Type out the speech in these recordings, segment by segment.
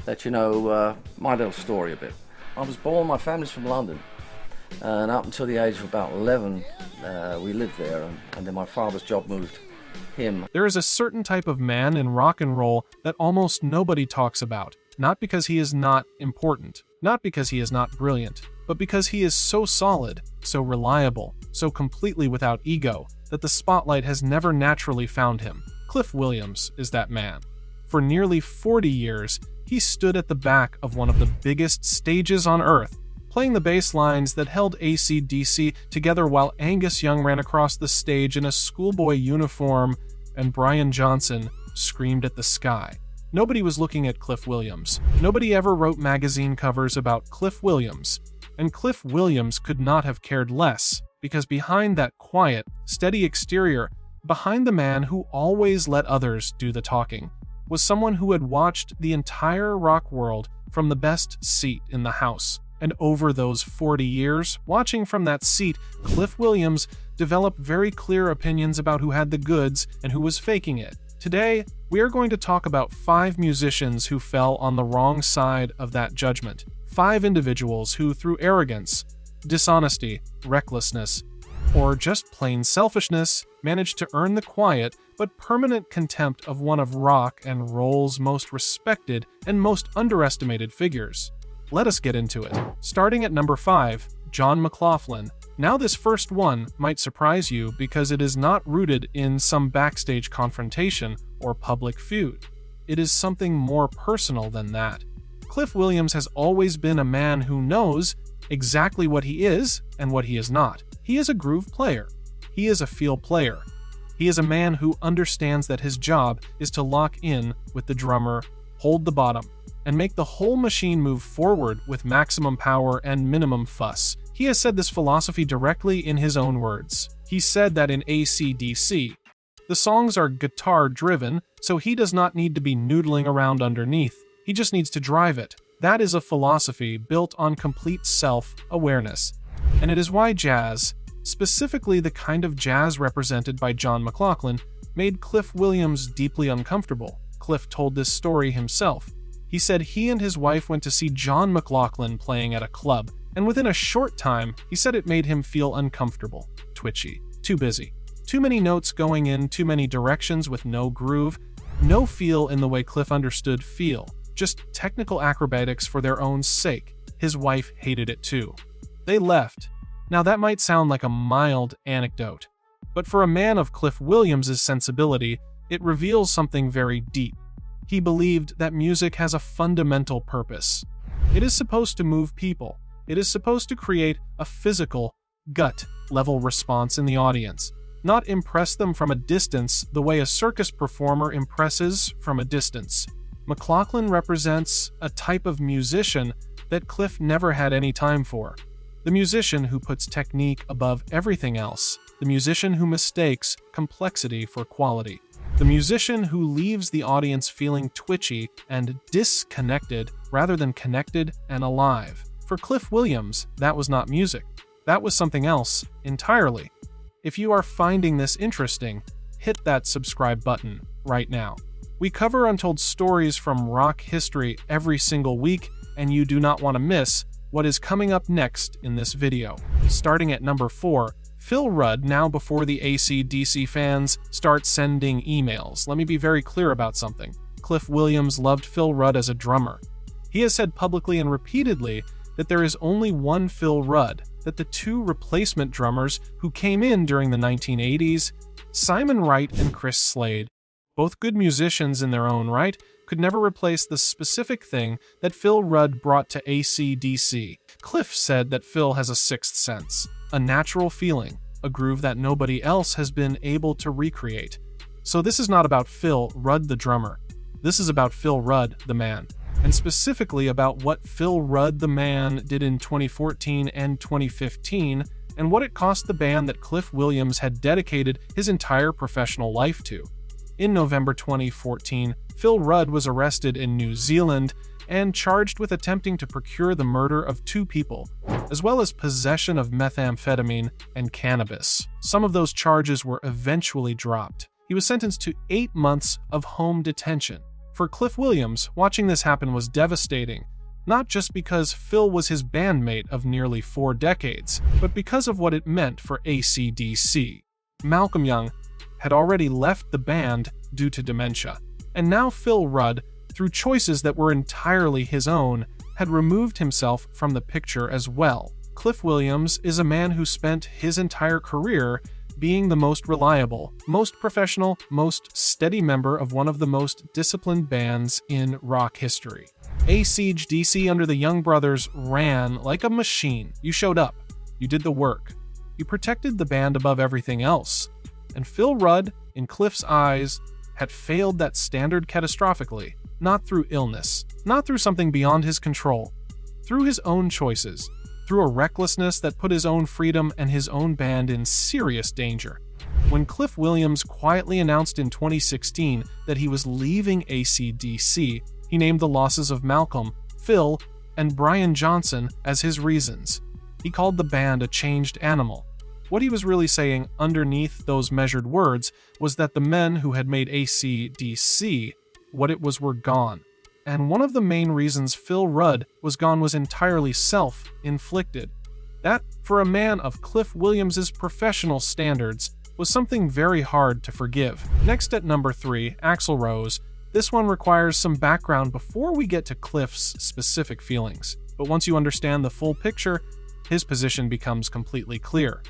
let you know my little story a bit. I was born, my family's from London, and up until the age of about 11, we lived there, and then my father's job moved him. There is a certain type of man in rock and roll that almost nobody talks about, not because he is not important, not because he is not brilliant, but because he is so solid, so reliable, so completely without ego, that the spotlight has never naturally found him. Cliff Williams is that man. For nearly 40 years, he stood at the back of one of the biggest stages on Earth, playing the bass lines that held AC/DC together while Angus Young ran across the stage in a schoolboy uniform and Brian Johnson screamed at the sky. Nobody was looking at Cliff Williams. Nobody ever wrote magazine covers about Cliff Williams. And Cliff Williams could not have cared less, because behind that quiet, steady exterior, behind the man who always let others do the talking, was someone who had watched the entire rock world from the best seat in the house. And over those 40 years, watching from that seat, Cliff Williams developed very clear opinions about who had the goods and who was faking it. Today, we are going to talk about 5 musicians who fell on the wrong side of that judgment. 5 individuals who, through arrogance, dishonesty, recklessness, or just plain selfishness, managed to earn the quiet but permanent contempt of one of rock and roll's most respected and most underestimated figures. Let us get into it. Starting at number 5, John McLaughlin. Now this first one might surprise you because it is not rooted in some backstage confrontation or public feud. It is something more personal than that. Cliff Williams has always been a man who knows exactly what he is and what he is not. He is a groove player. He is a feel player. He is a man who understands that his job is to lock in with the drummer, hold the bottom, and make the whole machine move forward with maximum power and minimum fuss. He has said this philosophy directly in his own words. He said that in AC/DC, the songs are guitar-driven, so he does not need to be noodling around underneath. He just needs to drive it. That is a philosophy built on complete self-awareness. And it is why jazz, specifically the kind of jazz represented by John McLaughlin, made Cliff Williams deeply uncomfortable. Cliff told this story himself. He said he and his wife went to see John McLaughlin playing at a club, and within a short time, he said it made him feel uncomfortable, twitchy, too busy. Too many notes going in too many directions with no groove, no feel in the way Cliff understood feel, just technical acrobatics for their own sake. His wife hated it too. They left. Now that might sound like a mild anecdote, but for a man of Cliff Williams' sensibility, it reveals something very deep. He believed that music has a fundamental purpose. It is supposed to move people. It is supposed to create a physical, gut-level response in the audience, not impress them from a distance the way a circus performer impresses from a distance. McLaughlin represents a type of musician that Cliff never had any time for. The musician who puts technique above everything else. The musician who mistakes complexity for quality. The musician who leaves the audience feeling twitchy and disconnected rather than connected and alive. For Cliff Williams, that was not music. That was something else entirely. If you are finding this interesting, hit that subscribe button right now. We cover untold stories from rock history every single week, and you do not want to miss what is coming up next in this video. Starting at number 4, Phil Rudd. Now before the AC/DC fans start sending emails, let me be very clear about something. Cliff Williams loved Phil Rudd as a drummer. He has said publicly and repeatedly that there is only one Phil Rudd, that the 2 replacement drummers who came in during the 1980s, Simon Wright and Chris Slade, both good musicians in their own right, could never replace the specific thing that Phil Rudd brought to AC/DC. Cliff said that Phil has a sixth sense, a natural feeling, a groove that nobody else has been able to recreate. So this is not about Phil Rudd the drummer. This is about Phil Rudd the man, and specifically about what Phil Rudd the man did in 2014 and 2015, and what it cost the band that Cliff Williams had dedicated his entire professional life to. In November 2014, Phil Rudd was arrested in New Zealand and charged with attempting to procure the murder of 2 people, as well as possession of methamphetamine and cannabis. Some of those charges were eventually dropped. He was sentenced to 8 months of home detention. For Cliff Williams, watching this happen was devastating, not just because Phil was his bandmate of nearly 4 decades, but because of what it meant for AC/DC. Malcolm Young had already left the band due to dementia, and now Phil Rudd, through choices that were entirely his own, had removed himself from the picture as well. Cliff Williams is a man who spent his entire career being the most reliable, most professional, most steady member of one of the most disciplined bands in rock history. AC/DC under the Young brothers ran like a machine. You showed up. You did the work. You protected the band above everything else. And Phil Rudd, in Cliff's eyes, had failed that standard catastrophically, not through illness, not through something beyond his control, through his own choices, through a recklessness that put his own freedom and his own band in serious danger. When Cliff Williams quietly announced in 2016 that he was leaving AC/DC, he named the losses of Malcolm, Phil, and Brian Johnson as his reasons. He called the band a changed animal. What he was really saying underneath those measured words was that the men who had made AC/DC what it was were gone. And one of the main reasons Phil Rudd was gone was entirely self-inflicted. That, for a man of Cliff Williams' professional standards, was something very hard to forgive. Next at number 3, Axl Rose. This one requires some background before we get to Cliff's specific feelings. But once you understand the full picture, his position becomes completely clear.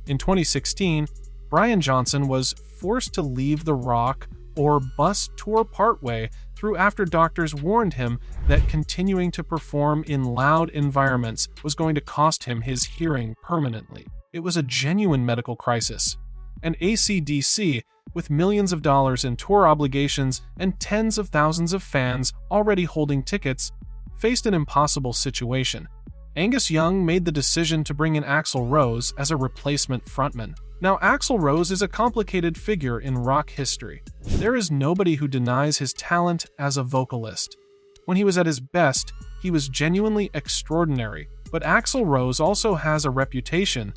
In 2016, Brian Johnson was forced to leave the rock or bus tour partway through after doctors warned him that continuing to perform in loud environments was going to cost him his hearing permanently. It was a genuine medical crisis. And AC/DC, with millions of dollars in tour obligations and tens of thousands of fans already holding tickets, faced an impossible situation. Angus Young made the decision to bring in Axl Rose as a replacement frontman. Now, Axl Rose is a complicated figure in rock history. There is nobody who denies his talent as a vocalist. When he was at his best, he was genuinely extraordinary, but Axl Rose also has a reputation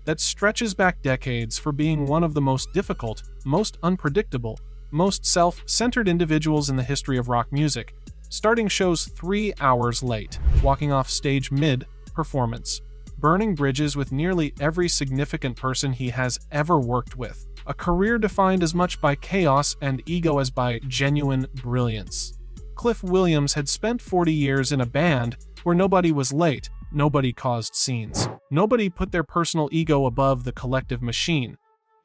that stretches back decades for being one of the most difficult, most unpredictable, most self-centered individuals in the history of rock music, starting shows 3 hours late, walking off stage mid-performance, burning bridges with nearly every significant person he has ever worked with. A career defined as much by chaos and ego as by genuine brilliance. Cliff Williams had spent 40 years in a band where nobody was late, nobody caused scenes, nobody put their personal ego above the collective machine.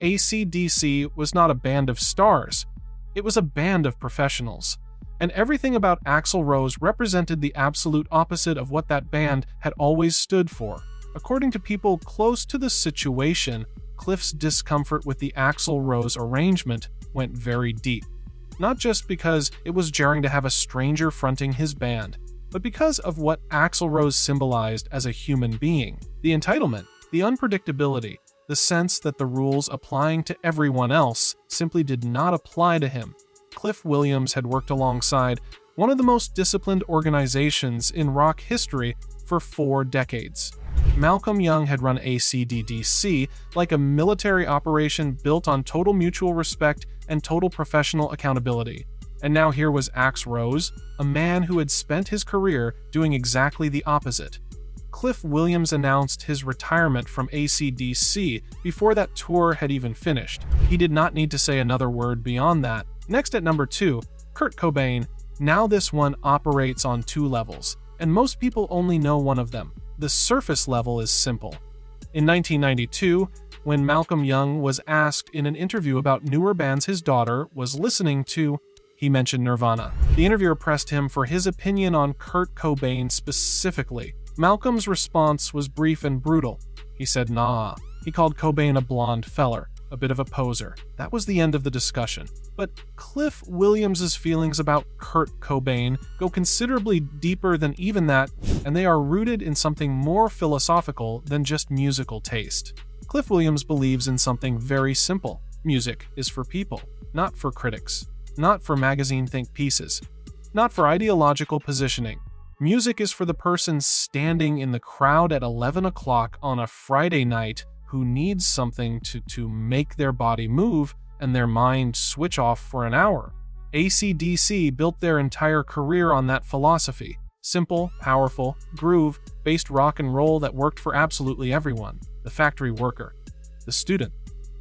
AC/DC was not a band of stars, it was a band of professionals. And everything about Axl Rose represented the absolute opposite of what that band had always stood for. According to people close to the situation, Cliff's discomfort with the Axl Rose arrangement went very deep. Not just because it was jarring to have a stranger fronting his band, but because of what Axl Rose symbolized as a human being. The entitlement, the unpredictability, the sense that the rules applying to everyone else simply did not apply to him. Cliff Williams had worked alongside one of the most disciplined organizations in rock history for 4 decades. Malcolm Young had run AC/DC like a military operation built on total mutual respect and total professional accountability. And now here was Axl Rose, a man who had spent his career doing exactly the opposite. Cliff Williams announced his retirement from AC/DC before that tour had even finished. He did not need to say another word beyond that. Next at number 2, Kurt Cobain. Now this one operates on 2 levels, and most people only know one of them. The surface level is simple. In 1992, when Malcolm Young was asked in an interview about newer bands his daughter was listening to, he mentioned Nirvana. The interviewer pressed him for his opinion on Kurt Cobain specifically. Malcolm's response was brief and brutal. He said, "Nah." He called Cobain a blonde feller, a bit of a poser. That was the end of the discussion. But Cliff Williams's feelings about Kurt Cobain go considerably deeper than even that, and they are rooted in something more philosophical than just musical taste. Cliff Williams believes in something very simple. Music is for people, not for critics, not for magazine think pieces, not for ideological positioning. Music is for the person standing in the crowd at 11 o'clock on a Friday night who needs something to make their body move and their mind switch off for an hour. AC/DC built their entire career on that philosophy. Simple, powerful, groove-based rock and roll that worked for absolutely everyone. The factory worker, the student,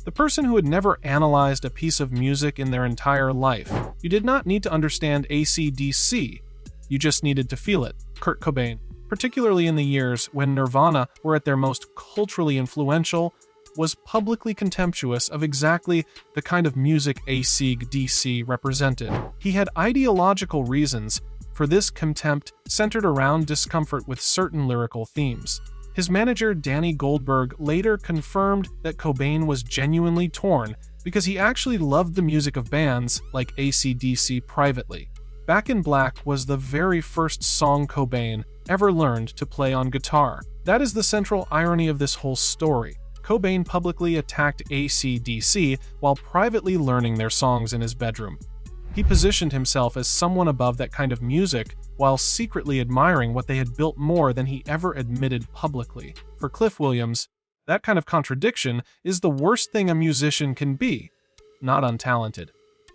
the person who had never analyzed a piece of music in their entire life. You did not need to understand AC/DC. You just needed to feel it. Kurt Cobain, particularly in the years when Nirvana were at their most culturally influential, was publicly contemptuous of exactly the kind of music AC/DC represented. He had ideological reasons for this contempt centered around discomfort with certain lyrical themes. His manager Danny Goldberg later confirmed that Cobain was genuinely torn because he actually loved the music of bands like AC/DC privately. Back in Black was the very first song Cobain ever learned to play on guitar. That is the central irony of this whole story. Cobain publicly attacked AC/DC while privately learning their songs in his bedroom. He positioned himself as someone above that kind of music while secretly admiring what they had built more than he ever admitted publicly. For Cliff Williams, that kind of contradiction is the worst thing a musician can be. Not untalented,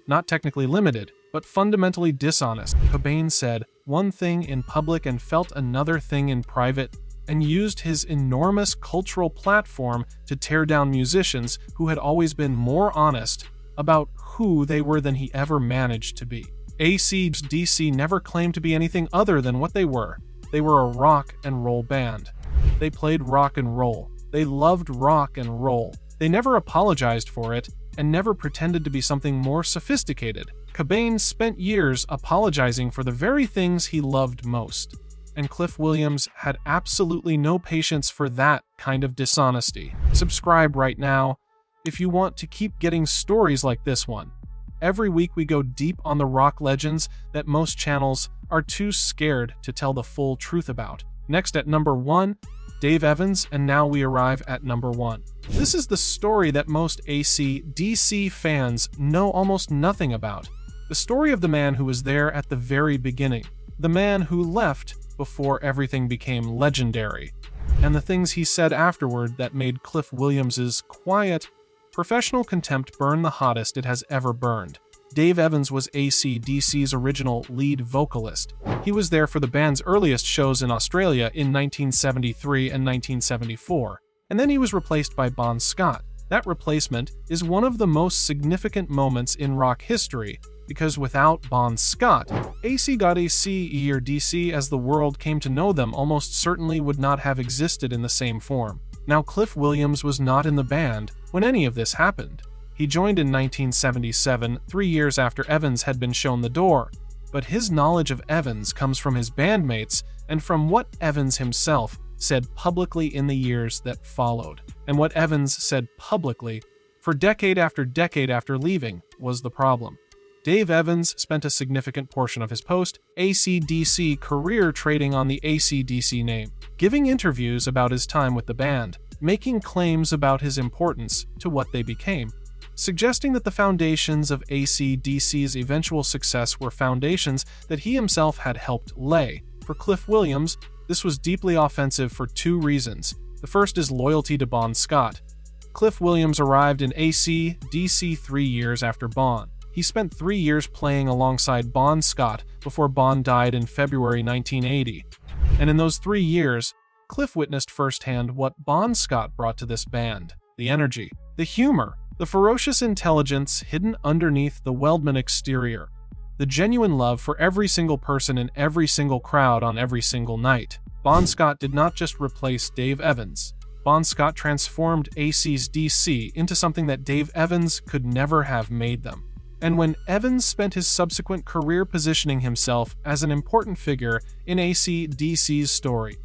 not technically limited, but fundamentally dishonest. Cobain said one thing in public and felt another thing in private, and used his enormous cultural platform to tear down musicians who had always been more honest about who they were than he ever managed to be. AC/DC never claimed to be anything other than what they were. They were a rock and roll band. They played rock and roll. They loved rock and roll. They never apologized for it and never pretended to be something more sophisticated. Cobain spent years apologizing for the very things he loved most. And Cliff Williams had absolutely no patience for that kind of dishonesty. Subscribe right now if you want to keep getting stories like this one. Every week we go deep on the rock legends that most channels are too scared to tell the full truth about. Next at number 1, Dave Evans, and now we arrive at number 1. This is the story that most AC/DC fans know almost nothing about. The story of the man who was there at the very beginning. The man who left before everything became legendary. And the things he said afterward that made Cliff Williams's quiet, professional contempt burn the hottest it has ever burned. Dave Evans was AC/DC's original lead vocalist. He was there for the band's earliest shows in Australia in 1973 and 1974, and then he was replaced by Bon Scott. That replacement is one of the most significant moments in rock history, because without Bon Scott, AC/DC or DC as the world came to know them almost certainly would not have existed in the same form. Now, Cliff Williams was not in the band when any of this happened. He joined in 1977, 3 years after Evans had been shown the door, but his knowledge of Evans comes from his bandmates and from what Evans himself said publicly in the years that followed. And what Evans said publicly for decade after leaving was the problem. Dave Evans spent a significant portion of his post-AC/DC career trading on the AC/DC name, giving interviews about his time with the band, making claims about his importance to what they became, suggesting that the foundations of AC/DC's eventual success were foundations that he himself had helped lay. For Cliff Williams, this was deeply offensive for 2 reasons. The first is loyalty to Bon Scott. Cliff Williams arrived in AC/DC 3 years after Bon. He spent 3 years playing alongside Bon Scott before Bon died in February 1980. And in those 3 years, Cliff witnessed firsthand what Bon Scott brought to this band. The energy, the humor, the ferocious intelligence hidden underneath the Weldman exterior. The genuine love for every single person in every single crowd on every single night. Bon Scott did not just replace Dave Evans. Bon Scott transformed AC/DC into something that Dave Evans could never have made them. And when Evans spent his subsequent career positioning himself as an important figure in AC/DC's story,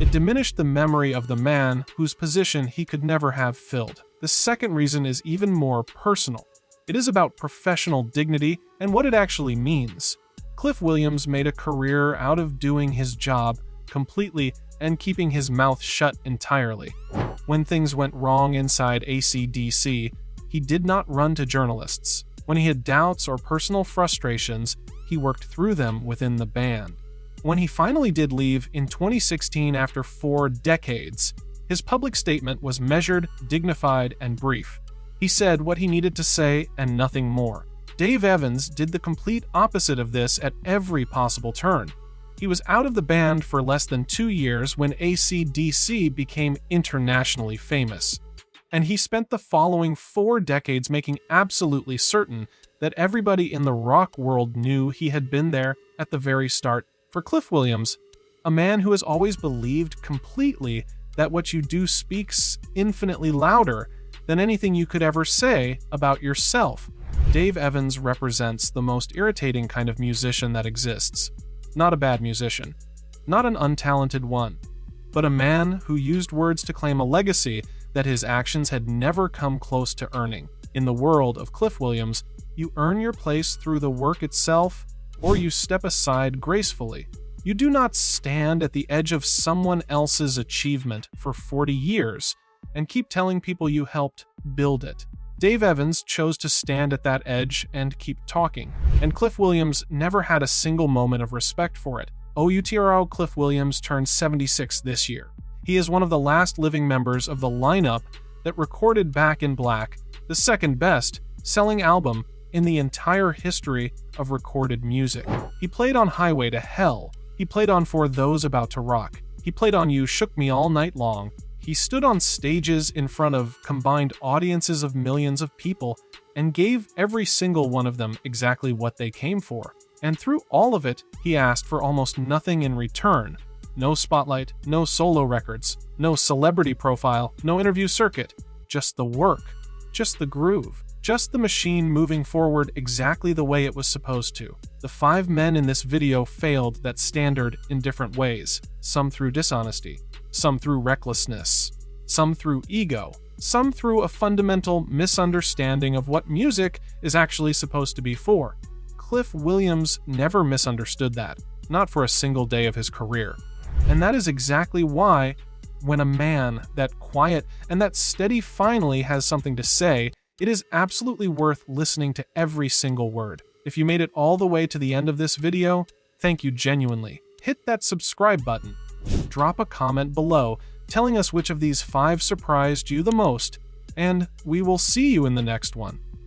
it diminished the memory of the man whose position he could never have filled. The second reason is even more personal. It is about professional dignity and what it actually means. Cliff Williams made a career out of doing his job completely and keeping his mouth shut entirely. When things went wrong inside AC/DC, he did not run to journalists. When he had doubts or personal frustrations, he worked through them within the band. When he finally did leave in 2016 after 4 decades, his public statement was measured, dignified, and brief. He said what he needed to say and nothing more. Dave Evans did the complete opposite of this at every possible turn. He was out of the band for less than 2 years when AC/DC became internationally famous. And he spent the following 4 decades making absolutely certain that everybody in the rock world knew he had been there at the very start. For Cliff Williams, a man who has always believed completely that what you do speaks infinitely louder than anything you could ever say about yourself, Dave Evans represents the most irritating kind of musician that exists. Not a bad musician, not an untalented one, but a man who used words to claim a legacy that his actions had never come close to earning. In the world of Cliff Williams, you earn your place through the work itself, or you step aside gracefully. You do not stand at the edge of someone else's achievement for 40 years and keep telling people you helped build it. Dave Evans chose to stand at that edge and keep talking, and Cliff Williams never had a single moment of respect for it. OUTRO Cliff Williams turned 76 this year. He is one of the last living members of the lineup that recorded Back in Black, the second best selling album in the entire history of recorded music. He played on Highway to Hell. He played on For Those About to Rock. He played on You Shook Me All Night Long. He stood on stages in front of combined audiences of millions of people and gave every single one of them exactly what they came for. And through all of it, he asked for almost nothing in return. No spotlight, no solo records, no celebrity profile, no interview circuit. Just the work, just the groove, just the machine moving forward exactly the way it was supposed to. The 5 men in this video failed that standard in different ways, some through dishonesty, some through recklessness, some through ego, some through a fundamental misunderstanding of what music is actually supposed to be for. Cliff Williams never misunderstood that, not for a single day of his career. And that is exactly why, when a man that quiet and that steady finally has something to say, it is absolutely worth listening to every single word. If you made it all the way to the end of this video, thank you genuinely. Hit that subscribe button. Drop a comment below telling us which of these 5 surprised you the most, and we will see you in the next one.